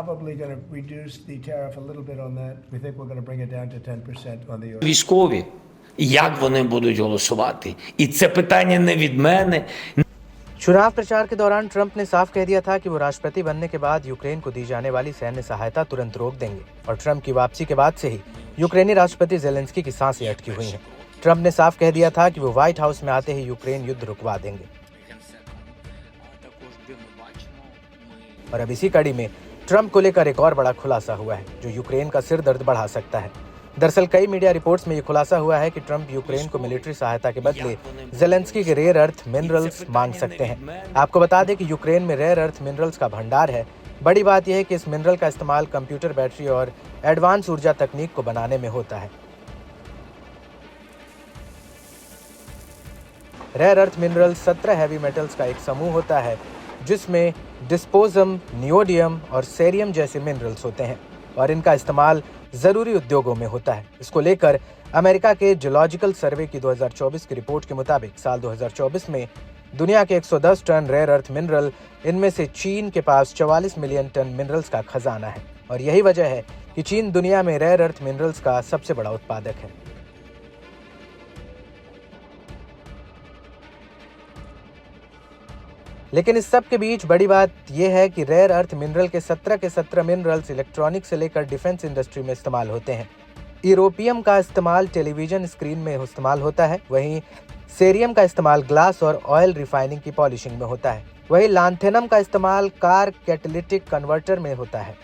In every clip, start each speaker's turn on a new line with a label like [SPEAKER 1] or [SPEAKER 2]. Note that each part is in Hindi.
[SPEAKER 1] probably going to reduce the tariff a little bit on that. We think we're going to bring it down to 10% on the oil.
[SPEAKER 2] Військові, як вони будуть голосувати? І це питання не від мене.
[SPEAKER 3] चुनाव प्रचार के दौरान ट्रंप ने साफ कह दिया था कि वो राष्ट्रपति बनने के बाद यूक्रेन को दी जाने वाली सैन्य सहायता तुरंत रोक देंगे और ट्रंप की वापसी के बाद से ही यूक्रेनी राष्ट्रपति जेलेंस्की की सांसें अटकी हुई हैं। ट्रंप ने साफ कह दिया था कि वो व्हाइट हाउस में आते ही यूक्रेन युद्ध रुकवा देंगे। और अब इसी कड़ी में ट्रंप को लेकर एक और बड़ा खुलासा हुआ है जो यूक्रेन का सिर दर्द बढ़ा सकता है। दरअसल कई मीडिया रिपोर्ट्स में ये खुलासा हुआ है कि ट्रंप यूक्रेन को मिलिट्री सहायता के बदले जेलेंस्की के रेयर अर्थ मिनरल्स मांग सकते हैं। आपको बता दें कि यूक्रेन में रेयर अर्थ मिनरल्स का भंडार है। बड़ी बात यह है कि इस मिनरल का इस्तेमाल कंप्यूटर, बैटरी और एडवांस ऊर्जा तकनीक को बनाने में होता है। Rare earth mineral 17 heavy metals का एक समूह होता है जिसमें डिस्पोजम, नियोडियम और सेरियम जैसे मिनरल्स होते हैं और इनका इस्तेमाल जरूरी उद्योगों में होता है। इसको लेकर अमेरिका के जियोलॉजिकल सर्वे की 2024 की रिपोर्ट के मुताबिक साल 2024 में दुनिया के 110 टन रेयर अर्थ मिनरल, इनमें से चीन के पास 44 मिलियन टन मिनरल्स का खजाना है और यही वजह है कि चीन दुनिया में रेयर अर्थ मिनरल्स का सबसे बड़ा उत्पादक है। लेकिन इस सब के बीच बड़ी बात यह है कि रेयर अर्थ मिनरल के 17 के 17 मिनरल्स इलेक्ट्रॉनिक से लेकर डिफेंस इंडस्ट्री में इस्तेमाल होते हैं। यूरोपियम का इस्तेमाल टेलीविजन स्क्रीन में इस्तेमाल होता है, वहीं सेरियम का इस्तेमाल ग्लास और ऑयल रिफाइनिंग की पॉलिशिंग में होता है, वहीं लांथेनम का इस्तेमाल कार कैटेलिटिक कन्वर्टर में होता है।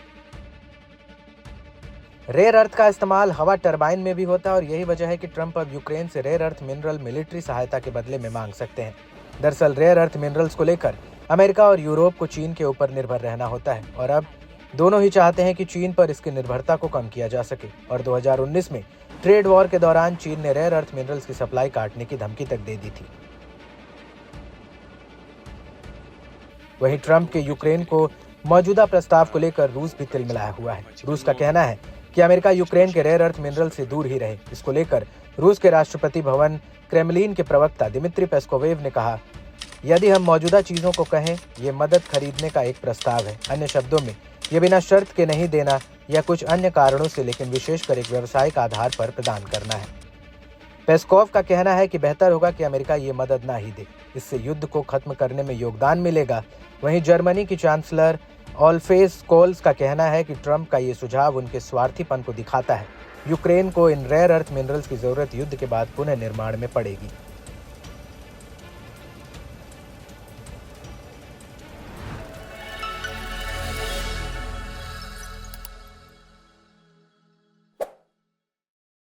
[SPEAKER 3] रेयर अर्थ का इस्तेमाल हवा टरबाइन में भी होता है और यही वजह है कि ट्रंप अब यूक्रेन से रेयर अर्थ मिनरल मिलिट्री सहायता के बदले में मांग सकते हैं। दरअसल रेयर अर्थ मिनरल्स को लेकर अमेरिका और यूरोप को चीन के ऊपर निर्भर रहना होता है और अब दोनों ही चाहते हैं कि चीन पर इसकी निर्भरता को कम किया जा सके और 2019 में ट्रेड वॉर के दौरान चीन ने रेयर अर्थ मिनरल्स की सप्लाई काटने की धमकी तक दे दी थी। वहीं ट्रंप के यूक्रेन को मौजूदा प्रस्ताव को लेकर रूस भी तिलमिलाया हुआ है। रूस का कहना है कि अमेरिका यूक्रेन के रेयर अर्थ मिनरल से दूर ही रहे। इसको लेकर रूस के राष्ट्रपति भवन क्रेमलिन के प्रवक्ता दिमित्री पेस्कोवेव ने कहा, यदि हम मौजूदा चीजों को कहें, ये मदद खरीदने का एक प्रस्ताव है। अन्य शब्दों में ये बिना शर्त के नहीं देना या कुछ अन्य कारणों से, लेकिन विशेषकर एक व्यावसायिक आधार पर प्रदान करना है। पेस्कोव का कहना है कि बेहतर होगा कि अमेरिका ये मदद ना ही दे, इससे युद्ध को खत्म करने में योगदान मिलेगा। वहीं जर्मनी की चांसलर ओल्फेस स्कोल्स का कहना है कि ट्रंप का ये सुझाव उनके स्वार्थीपन को दिखाता है। यूक्रेन को इन रेयर अर्थ मिनरल्स की जरूरत युद्ध के बाद पुनः निर्माण में पड़ेगी।